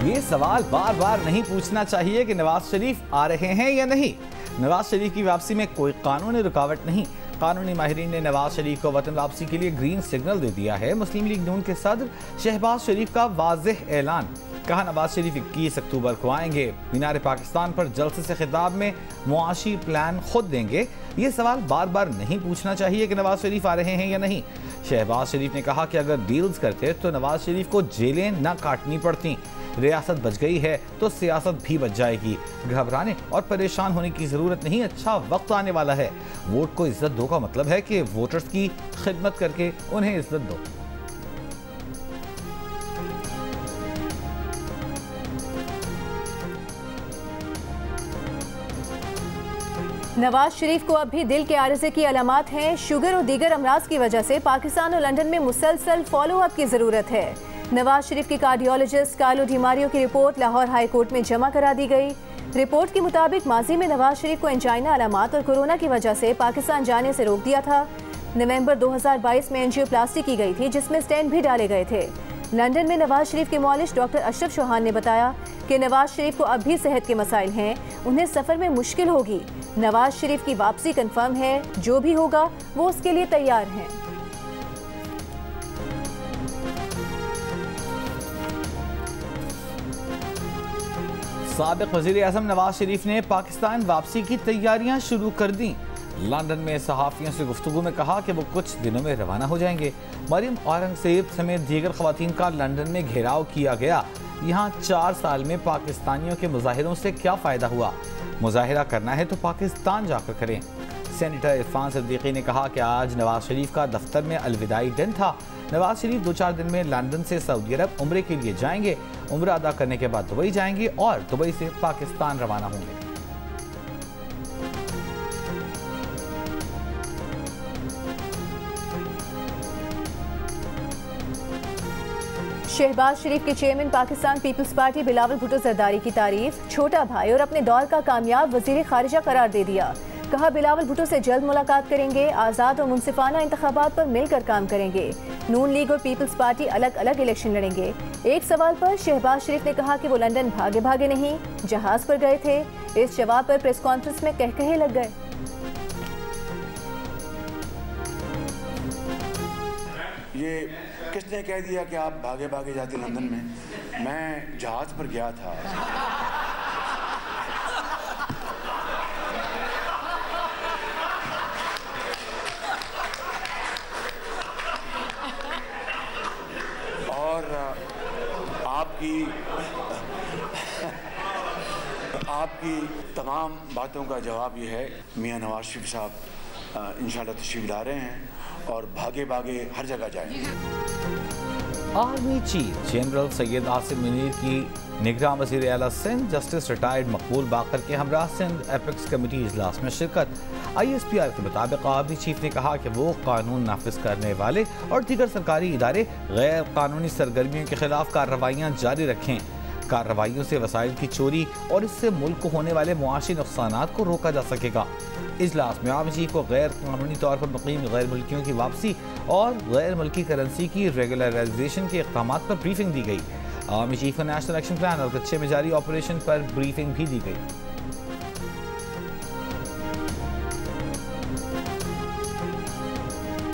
ये सवाल बार बार नहीं पूछना चाहिए कि नवाज शरीफ आ रहे हैं या नहीं। नवाज शरीफ की वापसी में कोई कानूनी रुकावट नहीं। कानूनी माहिरीन ने नवाज शरीफ को वतन वापसी के लिए ग्रीन सिग्नल दे दिया है। मुस्लिम लीग नून के सदर शहबाज शरीफ का वाज़ेह ऐलान, कहा नवाज शरीफ 21 अक्टूबर को आएंगे। मीनार पाकिस्तान पर जलसे से खिताब में मुआशी प्लान खुद देंगे। ये सवाल बार बार नहीं पूछना चाहिए कि नवाज शरीफ आ रहे हैं या नहीं। शहबाज शरीफ ने कहा कि अगर डील्स करते तो नवाज शरीफ को जेलें न काटनी पड़ती। रियासत बच गई है तो सियासत भी बच जाएगी। घबराने और परेशान होने की जरूरत नहीं, अच्छा वक्त आने वाला है। वोट को इज्जत दो का मतलब है कि वोटर्स की खिदमत करके उन्हें इज्जत दो। नवाज शरीफ को अब भी दिल के आर्जे की अलामात हैं। शुगर और दीगर अमराज की वजह से पाकिस्तान और लंदन में मुसलसल फॉलोअप की जरूरत है। नवाज शरीफ की कार्डियोलॉजिस्ट कार्लो डिमारियो की रिपोर्ट लाहौर हाई कोर्ट में जमा करा दी गई। रिपोर्ट के मुताबिक माजी में नवाज शरीफ को एंजाइना अलामात और कोरोना की वजह से पाकिस्तान जाने से रोक दिया था। नवंबर 2022 में एंजियोप्लास्टी की गई थी, जिसमें स्टेंट भी डाले गए थे। लंदन में नवाज शरीफ के मौलिश डॉक्टर अशरफ चौहान ने बताया कि नवाज शरीफ को अब भी सेहत के मसाइल हैं, उन्हें सफ़र में मुश्किल होगी। नवाज शरीफ की वापसी कंफर्म है, जो भी होगा वो उसके लिए तैयार हैं। साबिक वज़ीर आज़म नवाज शरीफ ने पाकिस्तान वापसी की तैयारियां शुरू कर दी। लंदन में सहाफ़ियों से गुफ्तगू में कहा कि वो कुछ दिनों में रवाना हो जाएंगे। मरियम औरंगज़ेब समेत दीगर ख़वातीन का लंदन में घेराव किया गया। यहाँ 4 साल में पाकिस्तानियों के मुजाहिरों से क्या फ़ायदा हुआ? मुजाहिरा करना है तो पाकिस्तान जाकर करें। सेनेटर इरफान सिद्दीकी ने कहा कि आज नवाज शरीफ का दफ्तर में अलविदाई दिन था। नवाज शरीफ 2-4 दिन में लंदन से सऊदी अरब उम्रे के लिए जाएंगे। उम्रा अदा करने के बाद दुबई जाएंगे और दुबई से पाकिस्तान रवाना होंगे। शहबाज शरीफ के चेयरमैन पाकिस्तान पीपल्स पार्टी बिलावल भुट्टो जरदारी की तारीफ, छोटा भाई और अपने दौर का कामयाब वजीर खारिजा करार दे दिया। कहा बिलावल भुट्टो से जल्द मुलाकात करेंगे, आज़ाद और मुनसिफाना इंतखाबात पर मिलकर काम करेंगे। नून लीग और पीपल्स पार्टी अलग अलग इलेक्शन लड़ेंगे। एक सवाल पर शहबाज शरीफ ने कहा कि वो लंदन भागे भागे नहीं, जहाज पर गए थे। इस जवाब पर प्रेस कॉन्फ्रेंस में कहकहे लग गए। ये किसने कह दिया कि आप भागे भागे जाते लंदन में? मैं जहाज पर गया था। और आपकी तमाम बातों का जवाब ये है, मियां नवाज शरीफ साहब इंशाल्लाह तशरीफ ला रहे हैं और भागे भागे हर जगह जाएंगे। Army chief general Syed Asim Munir की निगरान वज़ीर आला सिंध जस्टिस रिटायर्ड मकबूल बाकर के हमरा सिंध एपेक्स कमेटी इजलास में शिरकत। ISPR के मुताबिक आर्मी चीफ ने कहा कि वो कानून नाफिज करने वाले और दीगर सरकारी इदारे गैर कानूनी सरगर्मियों के खिलाफ कार्रवाइयाँ जारी रखें। कार्रवाइयों से वसाइल की चोरी और इससे मुल्क को होने वाले मुआशी नुकसानात को रोका जा सकेगा। इजलास में आर्मी चीफ को गैर कानूनी तौर पर मुकीम गैर मुल्कियों की वापसी और गैर मुल्की करेंसी की रेगुलराइजेशन के इक़दाम पर ब्रीफिंग दी गई। आर्मी चीफ को नेशनल एक्शन प्लान और कच्चे में जारी ऑपरेशन पर ब्रीफिंग भी दी गई।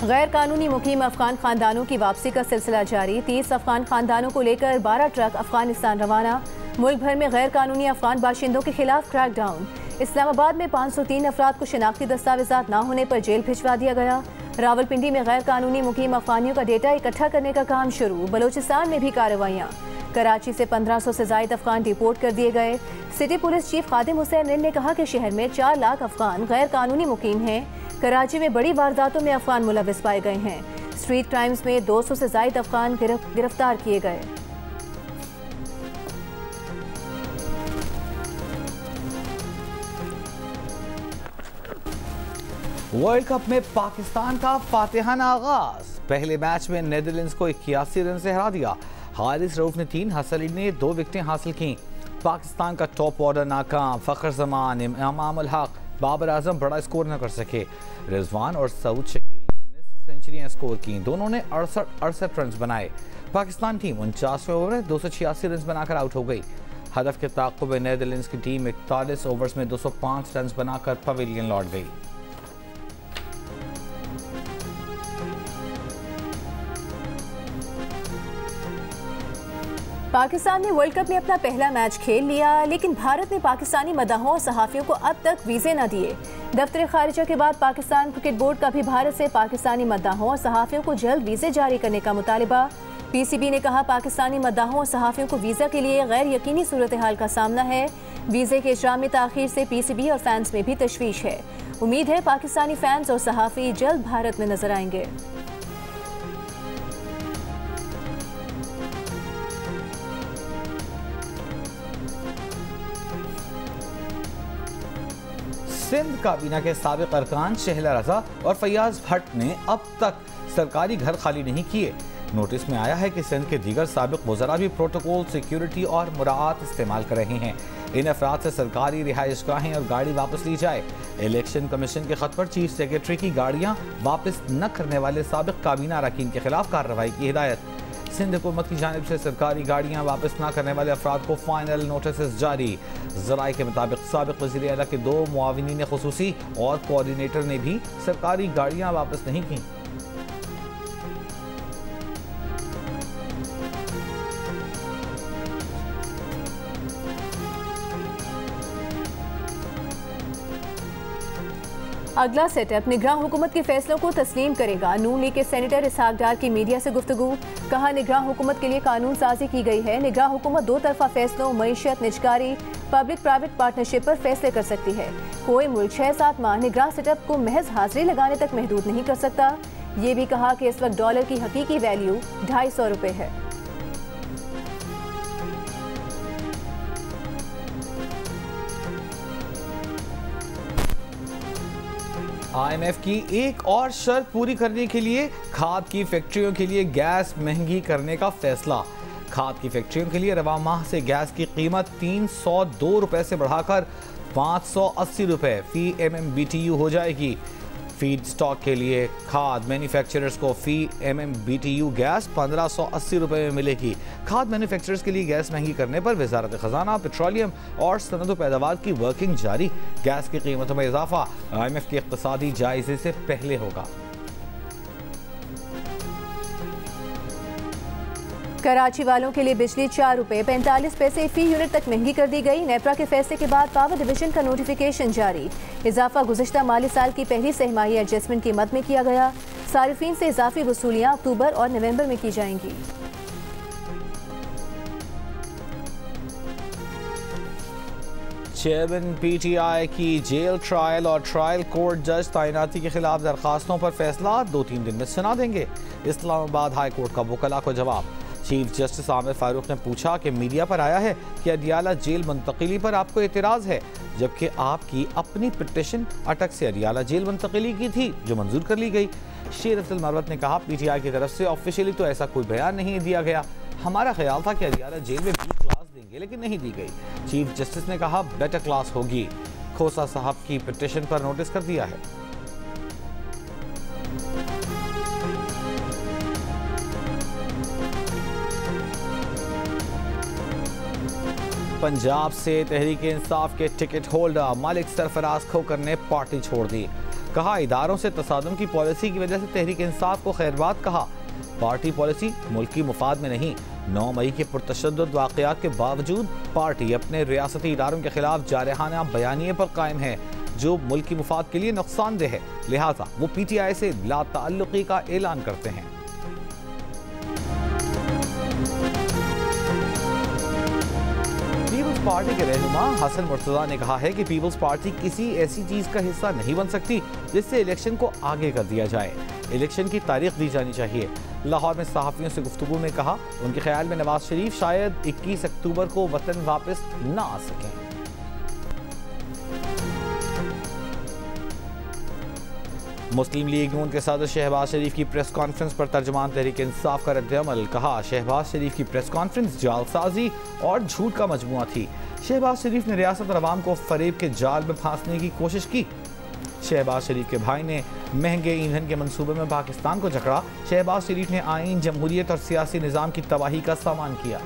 गैर कानूनी मुकीम अफगान खानदानों की वापसी का सिलसिला जारी। 30 अफगान खानदानों को लेकर 12 ट्रक अफगानिस्तान रवाना। मुल्क भर में गैर कानूनी अफगान बाशिंदों के खिलाफ क्रैकडाउन। इस्लामाबाद में 503 अफराद को शनाख्ती दस्तावेजात न होने पर जेल भिजवा दिया गया। रावलपिंडी में गैर कानूनी मुकीम अफगानियों का डेटा इकट्ठा करने का काम शुरू। बलोचिस्तान में भी कार्रवाइयाँ। कराची से 1500 से ज्यादा अफगान डिपोर्ट कर दिए गए। सिटी पुलिस चीफ खादिम हुसैन ने कहा कि शहर में 4 लाख अफगान गैर कानूनी मुकीम हैं। कराची में बड़ी वारदातों में अफगान मुलविस पाए गए हैं। स्ट्रीट क्राइम्स में 200 से ज्यादा अफगान गिरफ्तार किए गए। वर्ल्ड कप में पाकिस्तान का फातिहाना आगाज। पहले मैच में नेदरलैंड्स को 81 रन से हरा दिया। हारिस रऊफ ने 3, हसन अली ने 2 विकेटें हासिल की। पाकिस्तान का टॉप ऑर्डर नाकाम। फ़खर जमान, इमाम उल हक, बाबर आजम बड़ा स्कोर न कर सके। रिजवान और सऊद शकील ने निस्फ सेंचुरी सेंचुरियां स्कोर की। दोनों ने 68 रन बनाए। पाकिस्तान टीम 49वें ओवर में 286 रन बनाकर आउट हो गई। हदफ के ताक़ुब में नीदरलैंड्स की टीम 41 ओवर्स में 205 रन बनाकर पवेलियन लौट गई। पाकिस्तान ने वर्ल्ड कप में अपना पहला मैच खेल लिया, लेकिन भारत ने पाकिस्तानी मदाहों और सहाफ़ियों को अब तक वीज़े न दिए। दफ्तर खारिजा के बाद पाकिस्तान क्रिकेट बोर्ड का भी भारत से पाकिस्तानी मदाहों और सहाफ़ियों को जल्द वीज़े जारी करने का मुतालिबा। पीसीबी ने कहा, पाकिस्तानी मदाहों और सहाफ़ियों को वीज़ा के लिए गैर यकीनी सूरत हाल का सामना है। वीज़े के इजरा में ताख़ीर से पीसीबी और फैंस में भी तशवीश है। उम्मीद है पाकिस्तानी फैंस और सहाफ़ी जल्द भारत में नजर आएंगे। सिंध काबीना के साबिक अरकान शहला रजा और फैयाज भट्ट ने अब तक सरकारी घर खाली नहीं किए। नोटिस में आया है कि सिंध के दीगर साबिक वज़रा भी प्रोटोकॉल, सिक्योरिटी और मुराआत इस्तेमाल कर रहे हैं। इन अफराद से सरकारी रिहाइशगाहें और गाड़ी वापस ली जाए। इलेक्शन कमीशन के खत पर चीफ सेक्रेटरी की गाड़ियां वापस न करने वाले साबिक काबीना अरकान के खिलाफ कार्रवाई की हिदायत। सिंध हुकूमत की जानिब से सरकारी गाड़ियां वापस न करने वाले अफराद को फाइनल नोटिस जारी। ज़राए के मुताबिक साबिक वज़ीर आला के 2 मुआविनीन खुसूसी और कोऑर्डिनेटर ने भी सरकारी गाड़ियां वापस नहीं की। अगला सेटअप निगरां हुकूमत के फैसलों को तस्लीम करेगा। नून लीग के सेनेटर इसहाक डार की मीडिया से गुफ्तगू। कहा, निगरां हुकूमत के लिए कानून साजी की गई है। निगरां हुकूमत 2 तरफा फैसलों, मईशत, निजकारी, पब्लिक प्राइवेट पार्टनरशिप पर फैसले कर सकती है। कोई मुल्क 6-7 माह निगरां सेटअप को महज हाजिरी लगाने तक महदूद नहीं कर सकता। ये भी कहा कि इस वक्त डॉलर की हकीकी वैल्यू 250 रुपये है। IMF की एक और शर्त पूरी करने के लिए खाद की फैक्ट्रियों के लिए गैस महंगी करने का फैसला। खाद की फैक्ट्रियों के लिए रवा माह से गैस की कीमत 302 रुपए से बढ़ाकर 580 रुपए फी MMBTU हो जाएगी। फीड स्टॉक के लिए खाद मैन्युफैक्चरर्स को फी MMBTU गैस 1580 रुपए में मिलेगी। खाद मैन्युफैक्चरर्स के लिए गैस महंगी करने पर वजारत खजाना, पेट्रोलियम और सनद पैदावार की वर्किंग जारी। गैस की कीमतों में इजाफा IMF के इक़्तिसादी जायजे से पहले होगा। कराची वालों के लिए बिजली 4 रुपये 45 पैसे फी यूनिट तक महंगी कर दी गई। नेपरा के फैसले के बाद पावर डिवीजन का नोटिफिकेशन जारी। इजाफा गुज़िश्ता माली साल की पहली सहमाही एडजस्टमेंट की मद में किया गया। सारिफीन से इजाफी वसूलियाँ अक्टूबर और नवंबर में की जाएंगी। चेयरमैन PTI की जेल ट्रायल और ट्रायल कोर्ट जज तैनाती के खिलाफ दरखास्तों पर फैसला 2-3 दिन में सुना देंगे। इस्लामाबाद हाई कोर्ट का वकला को जवाब। चीफ जस्टिस आमिर फारूक ने पूछा कि मीडिया पर आया है कि अडियाला जेल मुंतकिली पर आपको एतराज़ है, जबकि आपकी अपनी पिटिशन अटक से अडियाला जेल मुंतकिली की थी जो मंजूर कर ली गई। शेर अफजल मरवत ने कहा, PTI की तरफ से ऑफिशियली तो ऐसा कोई बयान नहीं दिया गया। हमारा ख्याल था कि अडियाला जेल में B क्लास देंगे, लेकिन नहीं दी गई। चीफ जस्टिस ने कहा, बेटर क्लास होगी। खोसा साहब की पिटिशन पर नोटिस कर दिया है। पंजाब से तहरीक इंसाफ के टिकट होल्डर मलिक सरफराज खोकर ने पार्टी छोड़ दी। कहा, इदारों से तसादुम की पॉलिसी की वजह से तहरीक इंसाफ को खैरबाद कहा। पार्टी पॉलिसी मुल्की मुफाद में नहीं। 9 मई के पुरतशद्दुद वाक़यात के बावजूद पार्टी अपने रियासती इदारों के खिलाफ जारहाना बयानिए पर कायम है जो मुल्की मुफाद के लिए नुकसानदेह है। लिहाजा वो PTI से लाताल्लुकी का ऐलान करते हैं। पीपल्स पार्टी के रहनुमा हसन मुर्तज़ा ने कहा है कि पीपल्स पार्टी किसी ऐसी चीज़ का हिस्सा नहीं बन सकती जिससे इलेक्शन को आगे कर दिया जाए। इलेक्शन की तारीख दी जानी चाहिए। लाहौर में सहाफ़ियों से गुफ्तगू में कहा, उनके ख्याल में नवाज शरीफ शायद 21 अक्टूबर को वतन वापस न आ सकें। मुस्लिम लीग नून के सदर शहबाज शरीफ की प्रेस कॉन्फ्रेंस पर तर्जुमान तहरीक इंसाफ का रद्द-ए-अमल। कहा, शहबाज शरीफ की प्रेस कॉन्फ्रेंस जालसाजी और झूठ का मजमुआ थी। शहबाज शरीफ ने रियासत और अवाम को फरेब के जाल में फांसने की कोशिश की। शहबाज शरीफ के भाई ने महंगे ईंधन के मंसूबे में पाकिस्तान को जकड़ा। शहबाज शरीफ ने आईन, जमहूरियत और सियासी निज़ाम की तबाही का सामान किया।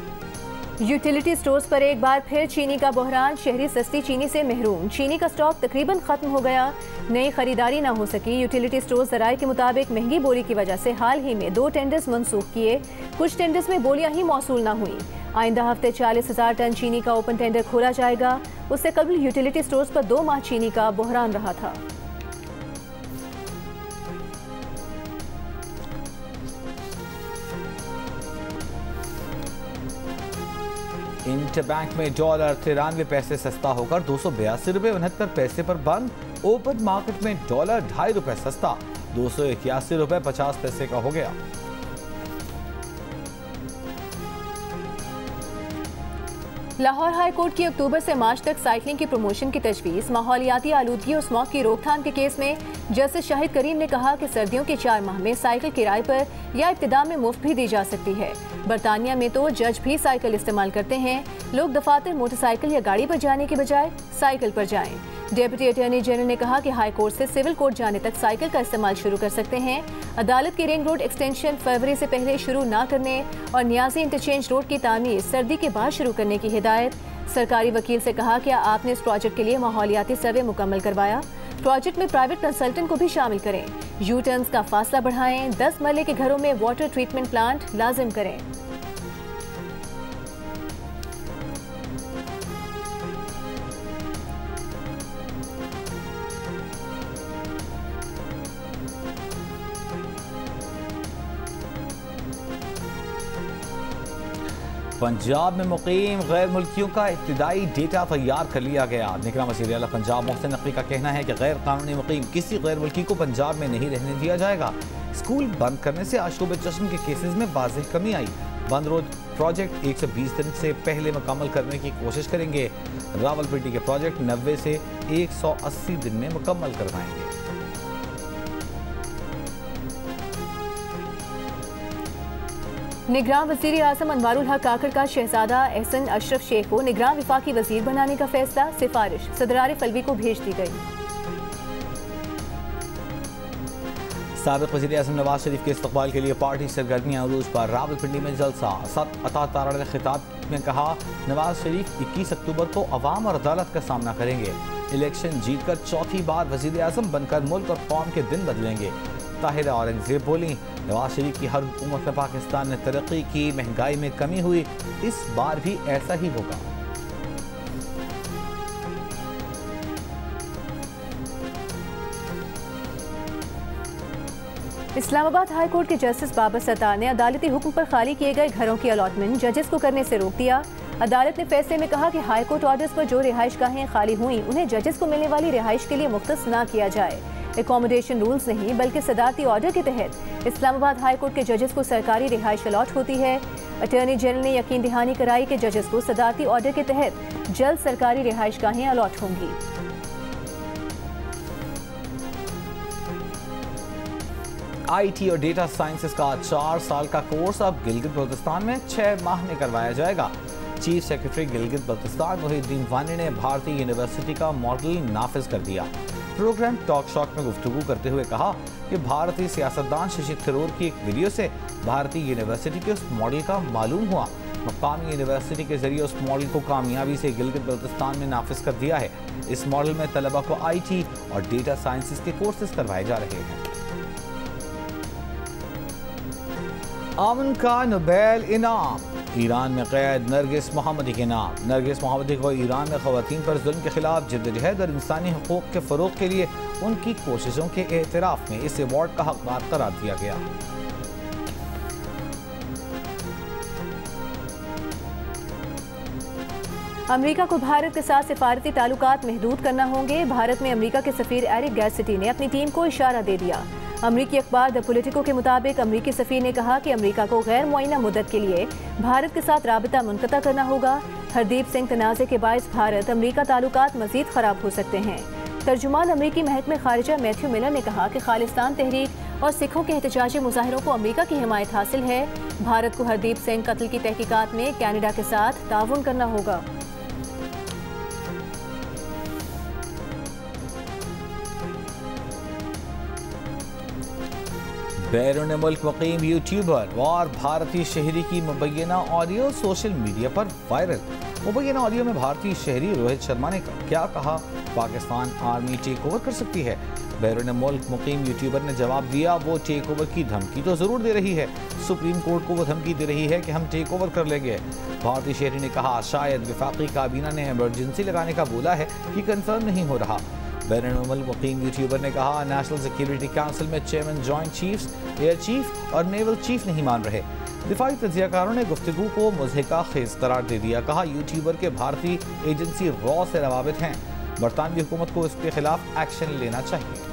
यूटिलिटी स्टोर्स पर एक बार फिर चीनी का बहरान। शहरी सस्ती चीनी से महरूम। चीनी का स्टॉक तकरीबन खत्म हो गया, नई खरीदारी न हो सकी। यूटिलिटी स्टोर्स ज़राए के मुताबिक महंगी बोली की वजह से हाल ही में 2 टेंडर्स मनसूख किए। कुछ टेंडर्स में बोलियां ही मौसूल न हुई। आइंदा हफ्ते 40,000 टन चीनी का ओपन टेंडर खोला जाएगा। उससे कबल यूटिलिटी स्टोर्स पर 2 माह चीनी का बहरान रहा था। इंटरबैंक में डॉलर 93 पैसे सस्ता होकर 282 रुपये 69 पैसे पर बंद। ओपन मार्केट में डॉलर 2.5 रुपये सस्ता 281 रुपये 50 पैसे का हो गया। लाहौर हाई कोर्ट की अक्टूबर से मार्च तक साइकिलिंग की प्रमोशन की तजवीज़। माहौलियाती आलूदगी और स्मॉग की रोकथाम के केस में जस्टिस शाहिद करीम ने कहा कि सर्दियों के 4 माह में साइकिल किराए पर या इब्तिदा में मुफ्त भी दी जा सकती है। बरतानिया में तो जज भी साइकिल इस्तेमाल करते हैं। लोग दफातर मोटरसाइकिल या गाड़ी पर जाने के बजाय साइकिल पर जाएं। डेप्यूटी अटॉर्नी जनरल ने कहा कि हाई कोर्ट से सिविल कोर्ट जाने तक साइकिल का इस्तेमाल शुरू कर सकते हैं। अदालत की रिंग रोड एक्सटेंशन फरवरी से पहले शुरू न करने और नियाजी इंटरचेंज रोड की तामीर सर्दी के बाद शुरू करने की हिदायत। सरकारी वकील से कहा कि आपने इस प्रोजेक्ट के लिए माहौलियाती सर्वे मुकम्मल करवाया। प्रोजेक्ट में प्राइवेट कंसल्टेंट को भी शामिल करें। यू टर्न्स का फासला बढ़ाएं। 10 मरले के घरों में वाटर ट्रीटमेंट प्लांट लाजिम करें। पंजाब में मुकीम गैर मुल्कियों का इब्तिदाई डेटा तैयार कर लिया गया। निगरान वज़ीर आला पंजाब मोहसिन नकवी का कहना है कि गैर कानूनी मुकीम किसी गैर मुल्की को पंजाब में नहीं रहने दिया जाएगा। स्कूल बंद करने से आशूब चश्म के केसेस में वाज़ेह कमी आई। बंद रोड प्रोजेक्ट 120 दिन से पहले मुकम्मल करने की कोशिश करेंगे। रावलपिंडी के प्रोजेक्ट 90 से 180 दिन में मुकम्मल करवाएंगे। निगरान वज़ीर आज़म अनवारुल हक काकड़ का शहजादा एहसन अशरफ शेख को निगरान वफाकी वज़ीर बनाने का फैसला। सिफारिश सदर आरिफ अलवी को भेज दी गई। साबिक़ वज़ीर आज़म नवाज शरीफ के इस्तक़बाल के लिए पार्टी सरगर्मियाँ अरूज पर। रावलपिंडी में जलसा। अता तारा ने खिताब में कहा, नवाज शरीफ 21 अक्टूबर को अवाम और अदालत का सामना करेंगे। इलेक्शन जीतकर चौथी बार वज़ीर आज़म बनकर मुल्क और कौम के दिन बदलेंगे। ताहिरा औरंगज़ेब बोली, नवाज शरीफ की हर हुकूमत में पाकिस्तान ने तरक्की की, महंगाई में कमी हुई, इस बार भी ऐसा ही होगा। इस्लामाबाद हाई कोर्ट के जस्टिस बाबर सत्तार ने अदालती हुक्म पर खाली किए गए घरों की अलॉटमेंट जजेस को करने से रोक दिया। अदालत ने फैसले में कहा कि हाई कोर्ट ऑर्डर्स पर जो रिहाइश गाहें खाली हुई उन्हें जजेस को मिलने वाली रिहाइश के लिए मुख्तस न किया जाए। एकोमोडेशन रूल्स नहीं बल्कि सदारती ऑर्डर के तहत इस्लामाबाद हाई कोर्ट के जजेस को सरकारी रिहाइश अलॉट होती है। अटॉर्नी जनरल ने यकीन दहानी कराई कि जजेस को सदारती ऑर्डर के तहत जल्द सरकारी रिहाइश गाहें अलॉट होंगी। IT और डेटा साइंसेस का 4 साल का कोर्स अब गिलगित बल्तिस्तान में 6 माह में करवाया जाएगा। चीफ सेक्रेटरी गिलगित बल्तिस्तान मोहिउद्दीन वानी ने भारतीय यूनिवर्सिटी का मॉडल नाफिज कर दिया। प्रोग्राम टॉक शॉक में गुफ्तगू करते हुए कहा कि भारतीय सियासतदान शशि थरूर की एक वीडियो से भारतीय यूनिवर्सिटी के उस मॉडल का मालूम हुआ। मकामी यूनिवर्सिटी के जरिए उस मॉडल को कामयाबी से गिलगित बल्तिस्तान में नाफिज कर दिया है। इस मॉडल में तलबा को IT और डेटा साइंसेस के कोर्सेज करवाए जा रहे हैं। अमन का नोबेल इनाम ईरान में कैद नरगिस मोहम्मदी के नाम। नरगिस मोहम्मदी को ईरान में ख़वातीन पर जुल्म के खिलाफ जद्दोजहद और इंसानी हुकूक के फ़रोग़ के लिए उनकी कोशिशों के एतराफ़ में इस अवार्ड का हक़दार करार दिया गया। अमेरिका को भारत के साथ सिफारती ताल्लुकात महदूद करना होंगे। भारत में अमेरिका के सफ़ीर एरिक गैरसिटी ने अपनी टीम को इशारा दे दिया। अमरीकी अखबार द पॉलिटिको के मुताबिक अमरीकी सफ़ीर ने कहा कि अमरीका को गैर मुअय्यना मुद्दत के लिए भारत के साथ राबता मुनक़ता करना होगा। हरदीप सिंह तनाज़े के बायस भारत अमरीका ताल्लुकात मज़ीद ख़राब हो सकते हैं। तर्जुमान अमरीकी महकमे ख़ारिजा मैथ्यू मिलर ने कहा कि खालिस्तान तहरीक और सिखों के एहतजाजी मुजाहिरों को अमरीका की हिमायत हासिल है। भारत को हरदीप सिंह कत्ल की तहकीकात में कैनेडा के साथ ताउन करना होगा। बैरून मुल्क मुकीम यूट्यूबर और भारतीय शहरी की मुबैना ऑडियो सोशल मीडिया पर वायरल। मुबैना ऑडियो में भारतीय शहरी रोहित शर्मा ने क्या कहा? पाकिस्तान आर्मी टेक ओवर कर सकती है। बैरून मुल्क मुकीम यूट्यूबर ने जवाब दिया, वो टेक ओवर की धमकी तो जरूर दे रही है। सुप्रीम कोर्ट को वो धमकी दे रही है कि हम टेक ओवर कर लेंगे। भारतीय शहरी ने कहा, शायद वफाकी काबीना ने इमरजेंसी लगाने का बोला है कि कंफर्म नहीं हो रहा। बैरून मुल्क मुकीम यूट्यूबर ने कहा, नेशनल सिक्योरिटी काउंसिल में chairman, joint chiefs, air chief और नेवल चीफ नहीं मान रहे। दिफाई तजियाकारों ने गुफ्तगू को मुज़हिका खेज करार दे दिया। कहा, यूट्यूबर के भारतीय एजेंसी रॉ से रवाबित हैं। बरतानवी हुकूमत को इसके खिलाफ एक्शन लेना चाहिए।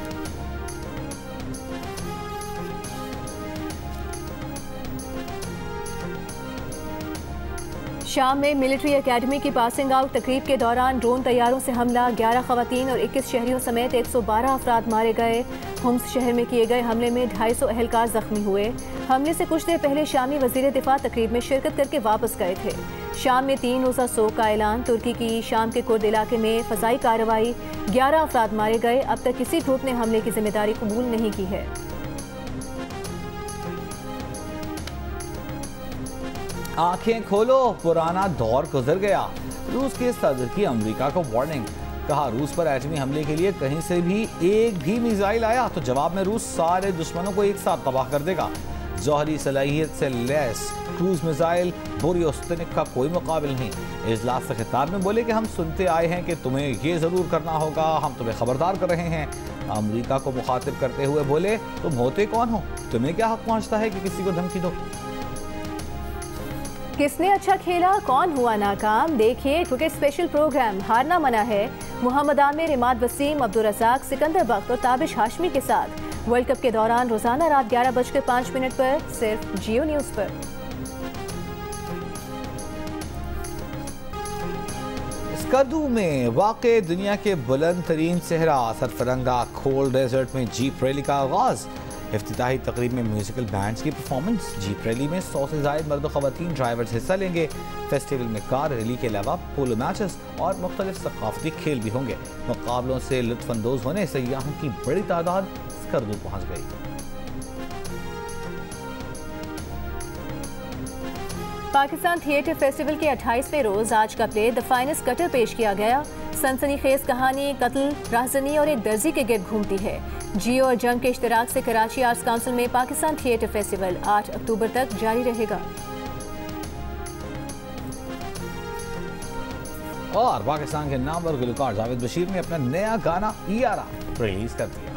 शाम में मिलिट्री एकेडमी की पासिंग आउट तकरीब के दौरान ड्रोन तैयारों से हमला, 11 खवातीन और 21 शहरियों समेत 112 अफराद मारे गए। हुम्स शहर में किए गए हमले में 250 अहलकार जख्मी हुए। हमले से कुछ देर पहले शामी वजीर दिफा तकरीब में शिरकत करके वापस गए थे। शाम में 3 रोज़ा सोग का ऐलान। तुर्की की शाम के कुर्द इलाके में फसाई कार्रवाई, 11 अफराद मारे गए। अब तक किसी ग्रुप ने हमले की जिम्मेदारी कबूल नहीं की है। आंखें खोलो, पुराना दौर गुजर गया। रूस के सदर की अमेरिका को वार्निंग। कहा, रूस पर एटमी हमले के लिए कहीं से भी एक भी मिसाइल आया तो जवाब में रूस सारे दुश्मनों को एक साथ तबाह कर देगा। जौहरी सलाहियत से लैस क्रूज मिसाइल बोरियोस्तिनिक का कोई मुकाबिल नहीं। इजलास से खिताब में बोले कि हम सुनते आए हैं कि तुम्हें ये जरूर करना होगा, हम तुम्हें खबरदार कर रहे हैं। अमेरिका को मुखातिब करते हुए बोले, तुम होते कौन हो? तुम्हें क्या हक पहुंचता है कि किसी को धमकी दो? किसने अच्छा खेला, कौन हुआ नाकाम? देखिए क्रिकेट स्पेशल प्रोग्राम हारना मना है। मोहम्मद आमिर, इमाद वसीम, अब्दुल रज़ाक, सिकंदर बख्त और ताबिश हाशमी के साथ वर्ल्ड कप के दौरान रोजाना रात 11:05 पर सिर्फ जियो न्यूज़ पर। स्कर्दू में वाक़े दुनिया के बुलंद तरीन सहरा सरफरंगा कोल्ड डेजर्ट में जीप रैली का आगाज। इफ्तिताही तकरीब में म्यूजिकल बैंड्स की परफॉर्मेंस। जीप रैली में 100 से ज़ायद मर्द व ख़वातीन ड्राइवर्स हिस्सा लेंगे। फेस्टिवल में कार रैली के अलावा पोलो मैचेस और मुख्तलिफ सकाफती खेल भी होंगे। मुकाबलों से लुत्फ़अंदोज़ होने सयाहों की बड़ी तादाद स्कर्दू पहुँच गई। पाकिस्तान थिएटर फेस्टिवल के 28वें रोज आज का प्ले द फाइनेस्ट कटर पेश किया गया। सनसनीखेज कहानी कत्ल, राहज़नी और एक दर्जी के गिर्द घूमती है। जियो और जंग के इश्तराक से कराची आर्ट्स काउंसिल में पाकिस्तान थिएटर फेस्टिवल 8 अक्टूबर तक जारी रहेगा। और पाकिस्तान के नामवर गुलकार जावेद बशीर ने अपना नया गाना यारा रिलीज कर दिया।